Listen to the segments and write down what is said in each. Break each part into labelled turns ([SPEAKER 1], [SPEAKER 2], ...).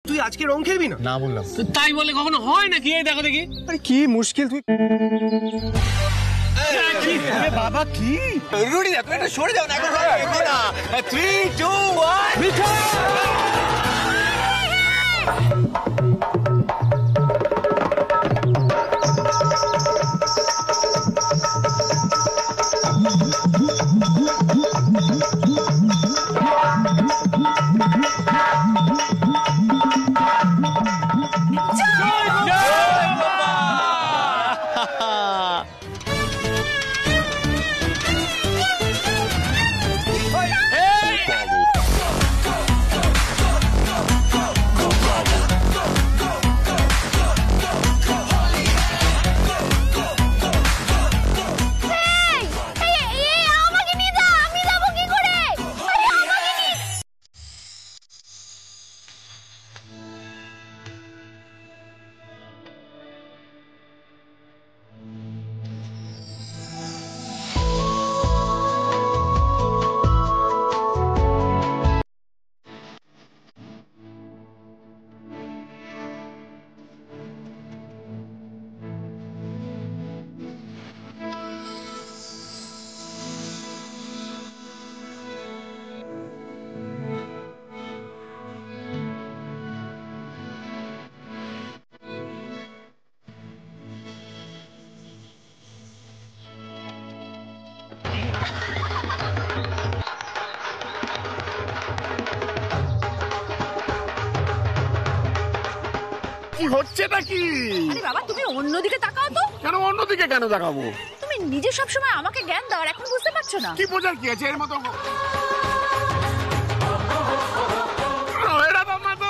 [SPEAKER 1] তুই আজকে রং খেলবি না?
[SPEAKER 2] না বললাম।
[SPEAKER 3] তাই বলে কখনো হয় নাকি? এই দেখো দেখি।
[SPEAKER 2] আরে কি মুশকিল তুই। বাবা কি
[SPEAKER 1] রুডি না, তুই একটু সরে যাও না, এখন না। 3 2 1 মিঠা।
[SPEAKER 4] কি হচ্ছে নাকি?
[SPEAKER 5] আরে বাবা, তুমি অন্যদিকে তাকাও তো।
[SPEAKER 4] কেন অন্যদিকে কেন তাকাবো?
[SPEAKER 5] তুমি নিজে সব সময় আমাকে জ্ঞান দাও, আর এখন বুঝতে পারছো না?
[SPEAKER 4] কি বোঝার কি আছে এর মতো? জয় রাধা মাধব।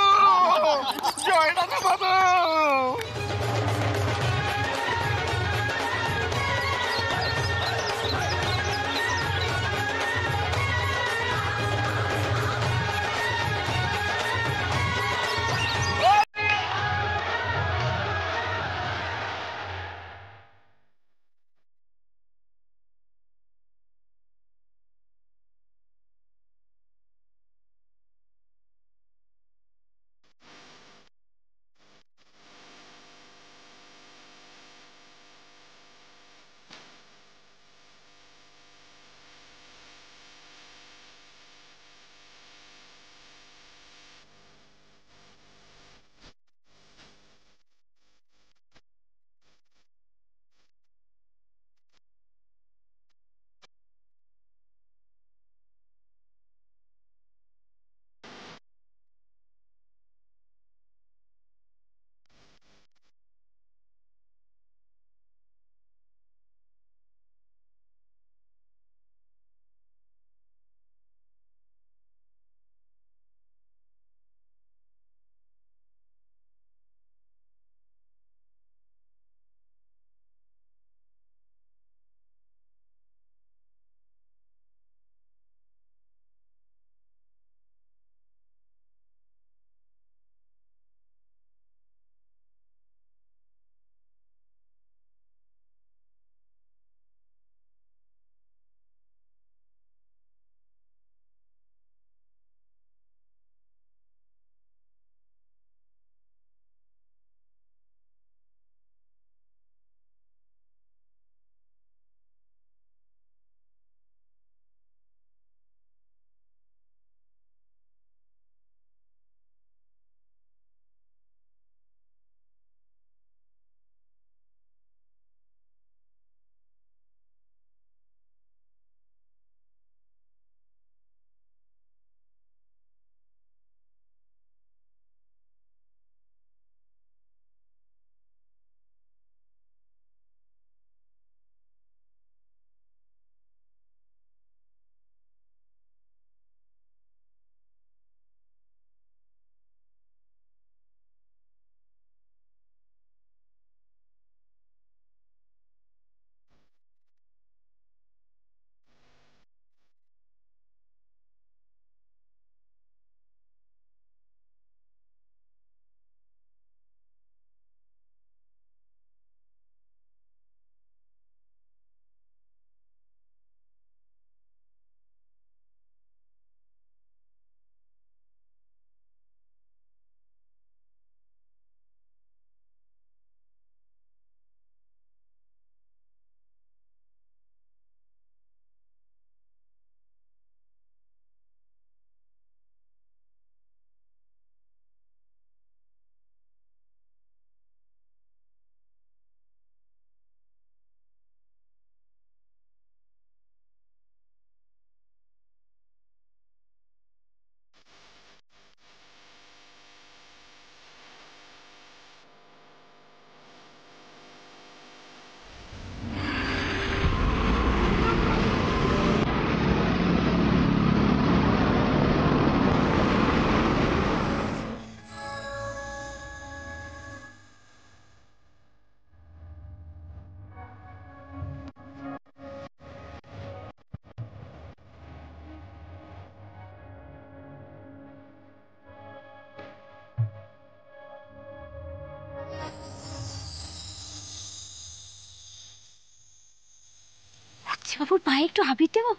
[SPEAKER 6] বাবুর পায়ে একটু আবির দেবো?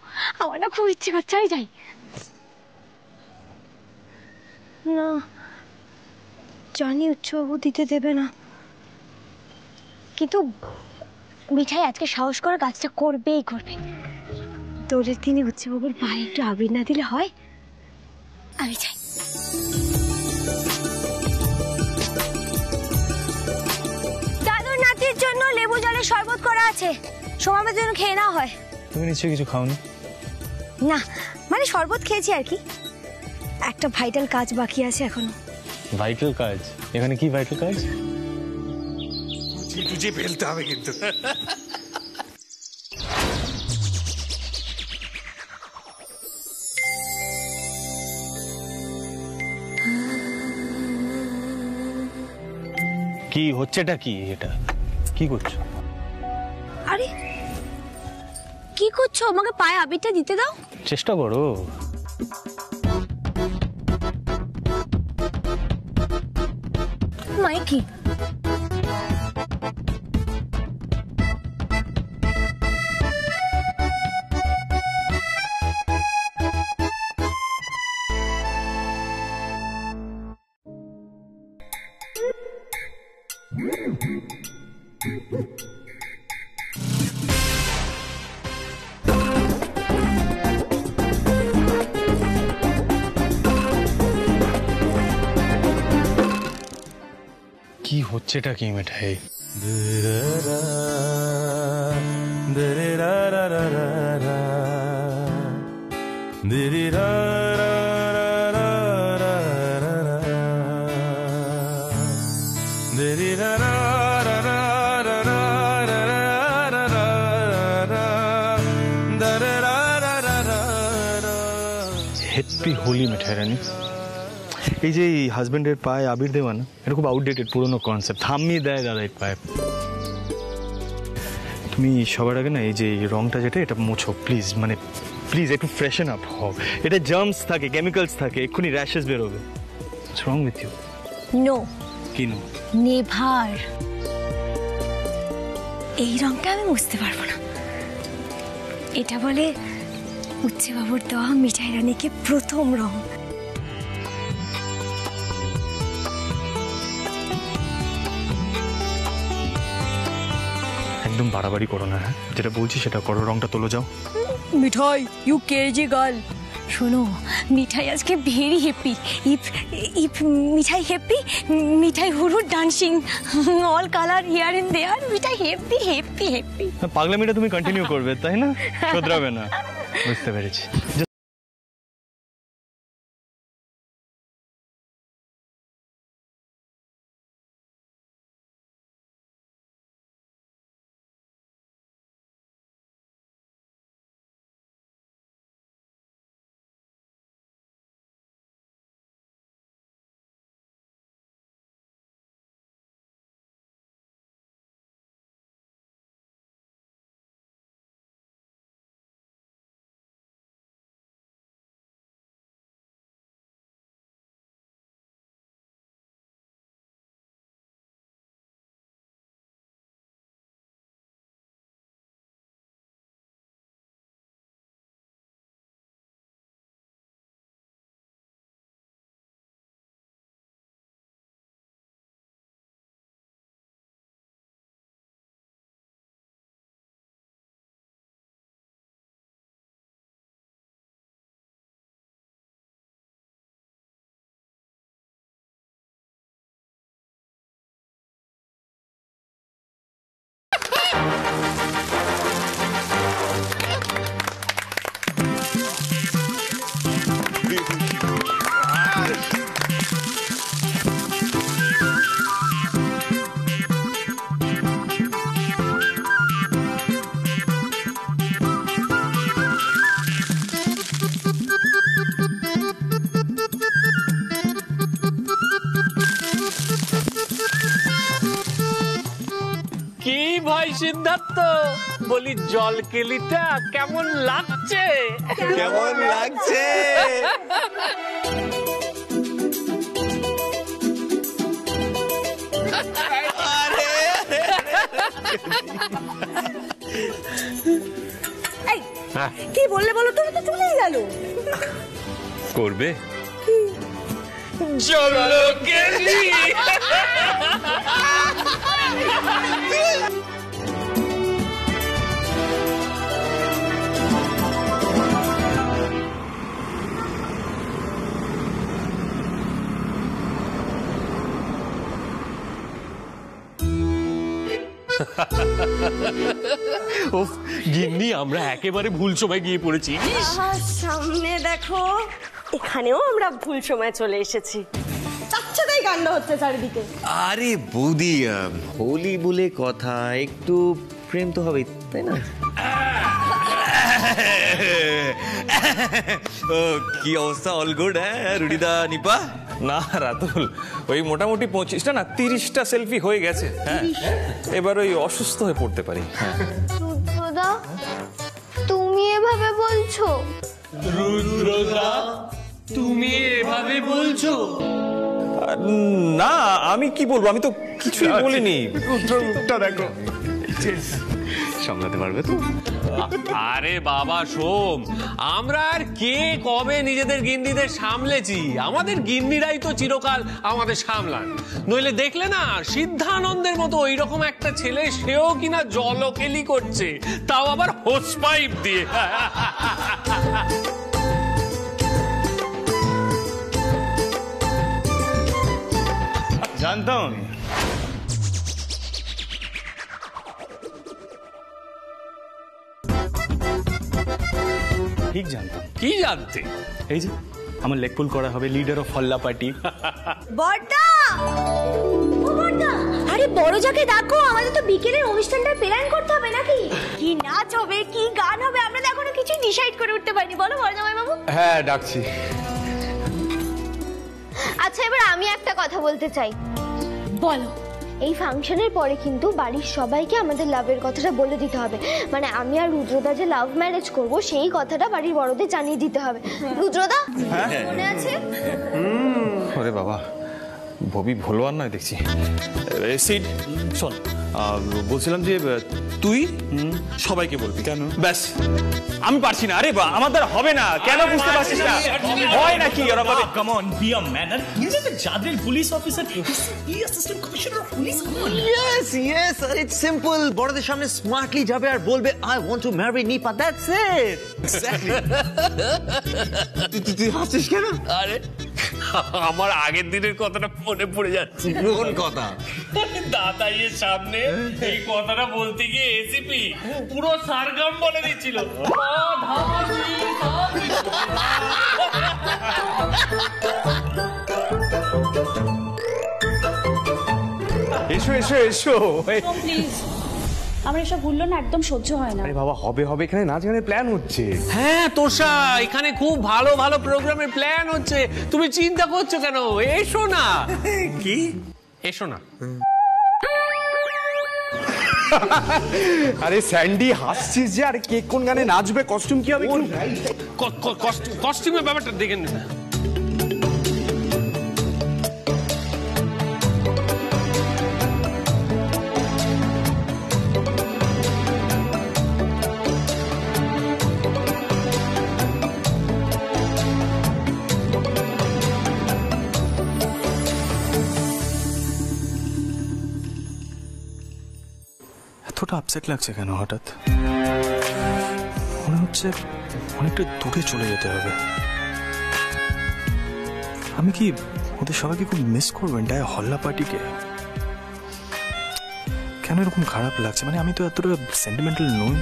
[SPEAKER 6] আমার না খুব ইচ্ছে করছে, আমি যাই। না, জানি উচ্চবাবু দিতে দেবে না, কিন্তু মিঠাই আজকে সাহস করে কাজটা করবেই করবে। দোলের দিনে উচ্চবাবুর পায়ে একটু আবির না দিলে হয়? আমি চাই। দাদুর নাতির জন্য লেবু জলের শরবত করা আছে, সময়ের জন্য খেয়ে নেওয়া হয়।
[SPEAKER 2] তুমি নিশ্চয়ই কিছু খাওনি?
[SPEAKER 6] না, মানে শরবত খেয়েছি আর কি। একটা ভাইটাল কাজ বাকি আছে এখনো।
[SPEAKER 2] ভাইটাল কাজ? এখানে কি ভাইটাল কাজ?
[SPEAKER 1] তুঝে ফেলতে হবে কিন্তু।
[SPEAKER 2] কি হচ্ছেটা কি? এটা কি করছো?
[SPEAKER 6] আরে কি করছো? আমাকে পায়ে আবিরটা দিতে দাও।
[SPEAKER 2] চেষ্টা করো।
[SPEAKER 6] মানে কি?
[SPEAKER 2] কি হচ্ছেটা কি মিঠাই? হ্যাপি হোলি মিঠাই রানী। এই যে হাজবেন্ডের পায়ে আবির দেওয়া না, এটা খুব আউটডেটেড পুরোনো কনসেপ্ট। থামিয়ে দেয় দাদা এই পায়ে। তুমি সবার আগে না এই যে রংটা যেটা, এটা মোছো প্লিজ, মানে প্লিজ একটু ফ্রেশন আপ হও। এটা জার্মস থাকে, কেমিক্যালস থাকে, এক্ষুনি র্যাশেস বেরোবে। হোয়াটস রং উইথ ইউ?
[SPEAKER 6] নো।
[SPEAKER 2] কি নো?
[SPEAKER 6] নেভার। এই রংটা আমি বুঝতে পারবো না। এটা বলে উচ্চবাবুর দেওয়া মিঠাই রানীকে প্রথম রং।
[SPEAKER 2] একদম বাড়াবাড়ি করো না, হ্যাঁ? যেটা বলছি সেটা করো, রংটা তোলো যাও।
[SPEAKER 6] Mithai, you KG girl. শোনো, মিঠাই আজকে very happy. If Mithai happy, Mithai হুরু dancing all colour here and there. Mithai happy happy happy.
[SPEAKER 2] পাগলামিটা তুমি কন্টিনিউ করবে, তাই না? শোধরাবে না। বুঝতে পেরেছি।
[SPEAKER 3] ভাই সিদ্ধার্থ, বলি জল কেলিটা কেমন লাগছে?
[SPEAKER 1] কেমন লাগছে?
[SPEAKER 6] এই
[SPEAKER 7] কি বললে বলো তো? তো চলেই গেল।
[SPEAKER 3] করবে চলো গেলি। গিন্নি আমরা একেবারে ভুল সময় গিয়ে পড়েছি।
[SPEAKER 7] সামনে দেখো, এখানেও আমরা ভুল সময় চলে এসেছি। বাচ্চাটাই কাণ্ড হচ্ছে চারিদিকে।
[SPEAKER 1] আরে বৌদি, হোলি বলে কথা, একটু প্রেম তো হবেই, তাই না? কি অবস্থা? All good? হ্যাঁ রুডিদা, নিপা?
[SPEAKER 8] না রাতুল, ওই মোটামুটি 25টা না 30টা সেলফি হয়ে গেছে। হ্যাঁ, এবার ওই অসুস্থ হয়ে পড়তে পারি।
[SPEAKER 6] রুদ্রদা, তুমি এভাবে বলছো?
[SPEAKER 3] রুদ্রদা তুমি এভাবে বলছো?
[SPEAKER 8] না আমি কি বলবো, আমি তো কিছুই বলিনি।
[SPEAKER 2] দেখো, সামলাতে পারবে তো?
[SPEAKER 3] আরে বাবা সোম, আমরা আর কে কবে নিজেদের গিন্নিদের সামলেছি? আমাদের গিন্নিরাই তো চিরকাল আমাদের সামলান। নইলে দেখলে না, সিদ্ধানন্দের মতো ওইরকম একটা ছেলে, সেও কিনা জলকেলি করছে, তাও আবার হোস পাইপ দিয়ে।
[SPEAKER 2] জানতাম আমি। ঠিক জানতাম।
[SPEAKER 3] কি জানতে?
[SPEAKER 2] এই যে আমার লেগ পুল করা হবে, লিডার অফ হল্লা পার্টি।
[SPEAKER 6] বড়দা, ও বড়দা, আরে বড় যাকে ডাকো, আমাদের তো বিকেলের অনুষ্ঠানটা প্ল্যান করতে হবে নাকি? কি নাচ হবে, কি গান হবে, আমরা তো এখনো কিছু ডিসাইড করে উঠতে পারিনি। বলো বড়জামাই বাবু।
[SPEAKER 8] হ্যাঁ ডাকছি।
[SPEAKER 6] আচ্ছা, এবার আমি একটা কথা বলতে চাই। বলো। এই ফাংশনের পরে কিন্তু বাড়ির সবাইকে আমাদের লাভের কথাটা বলে দিতে হবে। মানে আমি আর রুদ্রদা যে লাভ ম্যারেজ করব, সেই কথাটা বাড়ির বড়দের জানিয়ে দিতে হবে। রুদ্রদা, মনে আছে?
[SPEAKER 8] ওরে বাবা, ববি ভোলোয়ার নয় দেখছি। সিড, শোন, বলছিলাম যে তুই সবাইকে বলবি। কেন? ব্যাস, আমি পারছি না। আরে আমার দ্বারা হবে না। কেন বুঝতে পারছিস না? হয় নাকি? ওরা বলে
[SPEAKER 9] Come on, be a man. And he's a Jadril police officer. He's assistant commissioner of police. Come on.
[SPEAKER 1] Yes, yes, it's simple. বড়দের সামনে স্মার্টলি যাবে আর বলবে, I want to marry Nipa. That's it. Exactly. তুই হাসছিস কেন?
[SPEAKER 3] আরে আমার আগের দিনের কথাটা মনে পড়ে যাচ্ছে।
[SPEAKER 1] কোন কথা?
[SPEAKER 3] দাদাইয়ের সামনে এই কথাটা বলতে গিয়ে এসিপি পুরো সারগাম বলে দিচ্ছিল।
[SPEAKER 8] এসো এসো এসো।
[SPEAKER 5] প্লিজ, আমার এসব ভুললো না, একদম সহ্য হয় না।
[SPEAKER 8] আরে বাবা, হবে হবে, এখানে নাচ গানের প্ল্যান হচ্ছে।
[SPEAKER 3] হ্যাঁ তোষা, এখানে খুব ভালো ভালো প্রোগ্রামের প্ল্যান হচ্ছে, তুমি চিন্তা করছো কেন? এসো না।
[SPEAKER 1] কি?
[SPEAKER 3] এসো না।
[SPEAKER 8] আরে স্যান্ডি, হাসছিস যে? আরে কে কোন গানে নাচবে, কস্টিউম কি হবে?
[SPEAKER 3] কস্টিউমের ব্যাপারটা দেখে নে।
[SPEAKER 2] এতটা আপসেট লাগছে কেন হঠাৎ? মনে হচ্ছে অনেকটা দূরে চলে যেতে হবে। আমি কি ওদের সবাইকে খুব মিস করবো, এন্টায়ার হল্লা পার্টিকে? কেন এরকম খারাপ লাগছে? মানে আমি তো এতটা সেন্টিমেন্টাল নই।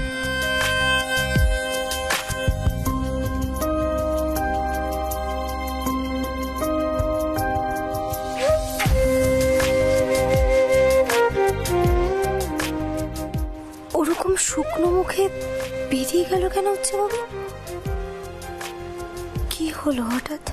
[SPEAKER 6] ওরকম শুকনো মুখে বেরিয়ে গেল কেন হচ্ছে বাবু? কি হলো হঠাৎ?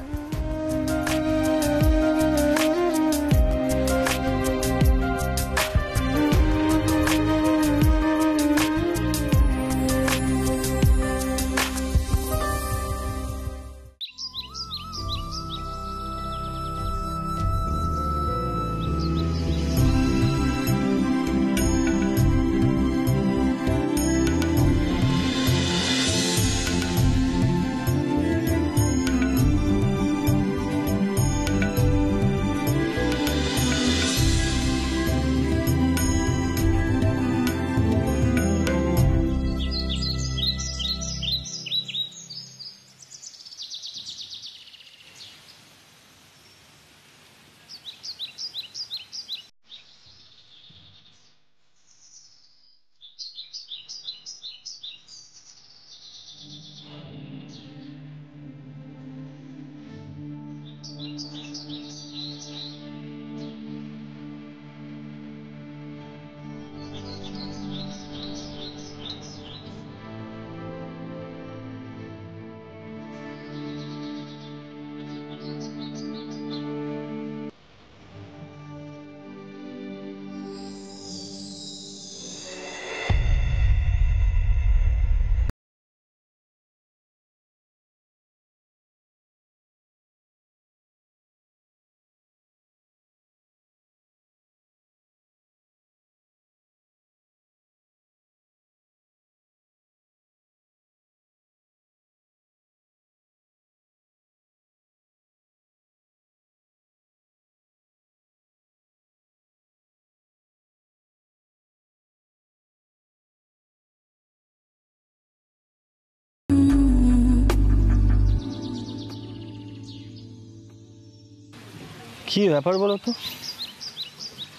[SPEAKER 2] কি ব্যাপার বলো তো?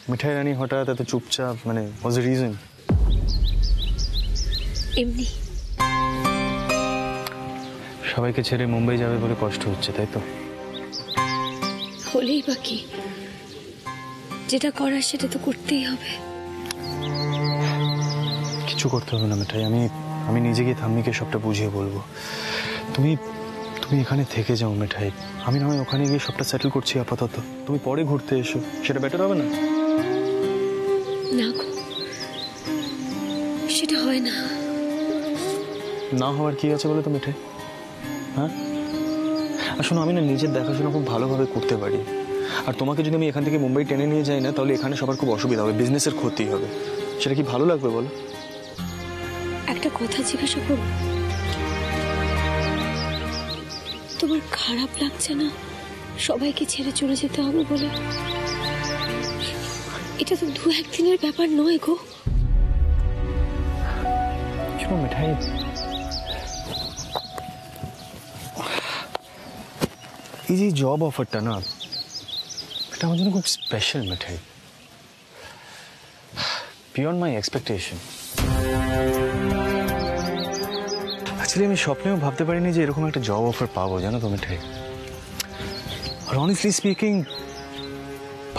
[SPEAKER 2] মিঠাই রানী হঠাৎ এত চুপচাপ, মানে ওয়াজ দ্য রিজন?
[SPEAKER 6] এমনি
[SPEAKER 2] সবাইকে ছেড়ে মুম্বাই যাবে বলে কষ্ট হচ্ছে, তাই তো?
[SPEAKER 6] হলেই বা কি, যেটা করার সেটা তো করতেই হবে।
[SPEAKER 2] কিছু করতে হবে না মিঠাই, আমি নিজে গিয়ে ঠাম্মিকে সবটা বুঝিয়ে বলবো। তুমি তুমি এখানে থেকে যাও মিঠাই, আমি না হয় ওখানে গিয়ে সবটা সেটেল করছি আপাতত। তুমি পরে ঘুরতে এসো, সেটা বেটার হবে না?
[SPEAKER 6] না গো, সেটা হয় না।
[SPEAKER 2] না হওয়ার কি আছে বলে তো মিঠাই? হ্যাঁ, আর শোনো, আমি না নিজের দেখাশোনা খুব ভালোভাবে করতে পারি। আর তোমাকে যদি আমি এখান থেকে মুম্বাই টেনে নিয়ে যাই না, তাহলে এখানে সবার খুব অসুবিধা হবে, বিজনেসের ক্ষতি হবে। সেটা কি ভালো লাগবে বলো?
[SPEAKER 6] একটা কথা জিজ্ঞাসা করব, তোমার খারাপ লাগছে না সবাইকে ছেড়ে চলে যেতে হবে বলে? এটা তো 2-1 দিনের ব্যাপার নয় গো।
[SPEAKER 2] মিঠাই, এই যে জব অফারটা না, এটা আমার জন্য খুব স্পেশাল মিঠাই, বিয়ন্ড মাই এক্সপেকটেশন। অ্যাকচুয়ালি আমি স্বপ্নেও ভাবতে পারিনি যে এরকম একটা জব অফার পাবো, জানো তো মিঠাই। আর অনেস্টলি স্পিকিং,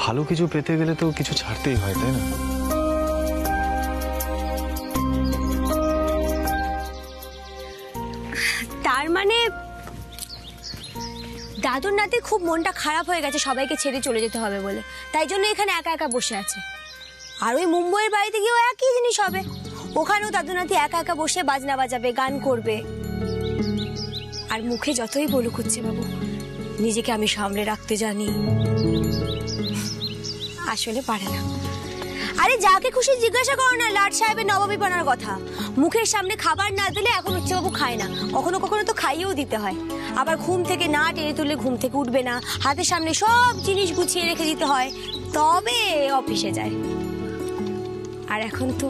[SPEAKER 2] ভালো কিছু পেতে গেলে তো কিছু ছাড়তেই হয়, তাই না?
[SPEAKER 6] তার মানে দাদুর নাতির খুব মনটা খারাপ হয়ে গেছে সবাইকে ছেড়ে চলে যেতে হবে বলে, তাই জন্য এখানে একা একা বসে আছে। আর ওই মুম্বইয়ের বাড়িতে গিয়েও একই জিনিস হবে, ওখানেও দাদু নাতি একা একা বসে বাজনা বাজাবে, গান করবে। আর মুখে যতই বলুক হচ্ছে বাবু নিজেকে আমি সামলে রাখতে জানি, আসলে পারে না। আরে যাকে খুশি জিজ্ঞাসা করো না লাট সাহেবের নবাবিপনার কথা। মুখের সামনে খাবার না দিলে এখন হচ্ছে বাবু খায় না, কখনো কখনো তো খাইয়েও দিতে হয়। আবার ঘুম থেকে না টেনে তুললে ঘুম থেকে উঠবে না, হাতের সামনে সব জিনিস গুছিয়ে রেখে দিতে হয়, তবে অফিসে যায়। আর এখন তো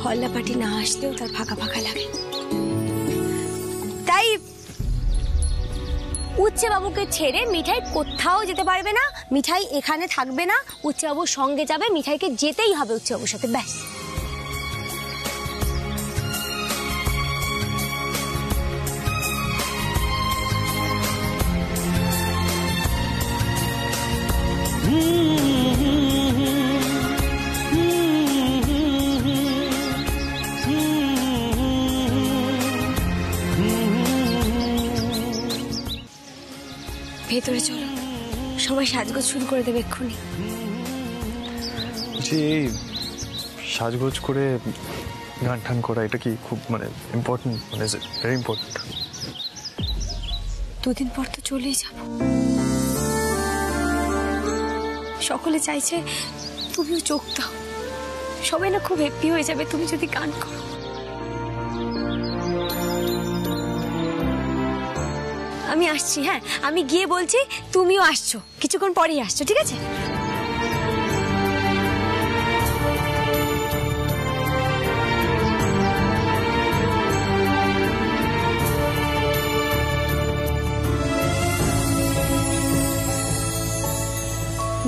[SPEAKER 6] হল্লা পাটি না আসলেও তার ফাঁকা ফাঁকা লাগে। তাই উচ্ছে বাবুকে ছেড়ে মিঠাই কোথাও যেতে পারবে না, মিঠাই এখানে থাকবে না, উচ্ছে বাবুর সঙ্গে যাবে, মিঠাইকে যেতেই হবে উচ্ছে বাবুর সাথে, ব্যাস। ভেতরে চলো, সবাই সাজগোজ শুরু করে দেবে এক্ষুনি।
[SPEAKER 2] এই সাজগোজ করে গান টান করা, এটা কি খুব মানে ইম্পর্টেন্ট? মানে ভেরি ইম্পর্টেন্ট।
[SPEAKER 6] 2 দিন পর তো চলেই যাব, সকলে চাইছে তুমিও চোখ দাও, সবাই না খুব হ্যাপি হয়ে যাবে তুমি যদি গান করো। আমি আসছি, হ্যাঁ আমি গিয়ে বলছি তুমিও আসছো, কিছুক্ষণ পরেই আসছো, ঠিক আছে?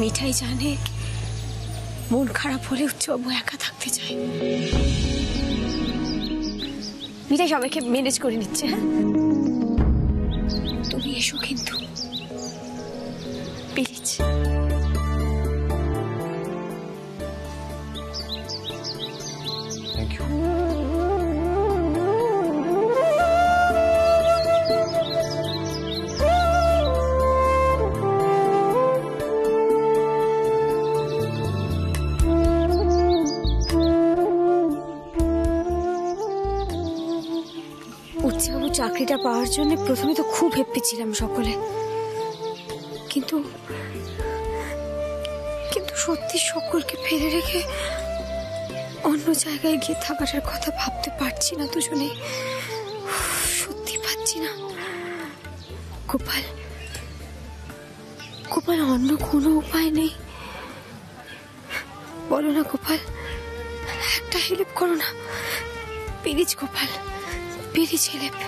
[SPEAKER 6] মিঠাই জানে মন খারাপ হলে উচ্চবাবু একা থাকতে চায়। মিঠাই সবাইকে ম্যানেজ করে নিচ্ছে, হ্যাঁ তুমি এসো কিন্তু প্লিজ।
[SPEAKER 2] Thank you.
[SPEAKER 6] উচ্চবাবু চাকরিটা পাওয়ার জন্য প্রথমে তো খুব হ্যাপি ছিলাম সকলে, কিন্তু কিন্তু সত্যি সকলকে ফেলে রেখে অন্য জায়গায় গিয়ে থাকার কথা ভাবতে পারছি না দুজনে, সত্যি পাচ্ছি না। গোপাল, গোপাল অন্য কোনো উপায় নেই বলো না গোপাল, একটা হেল্প করো না প্লিজ গোপাল, প্লিজ হেল্প।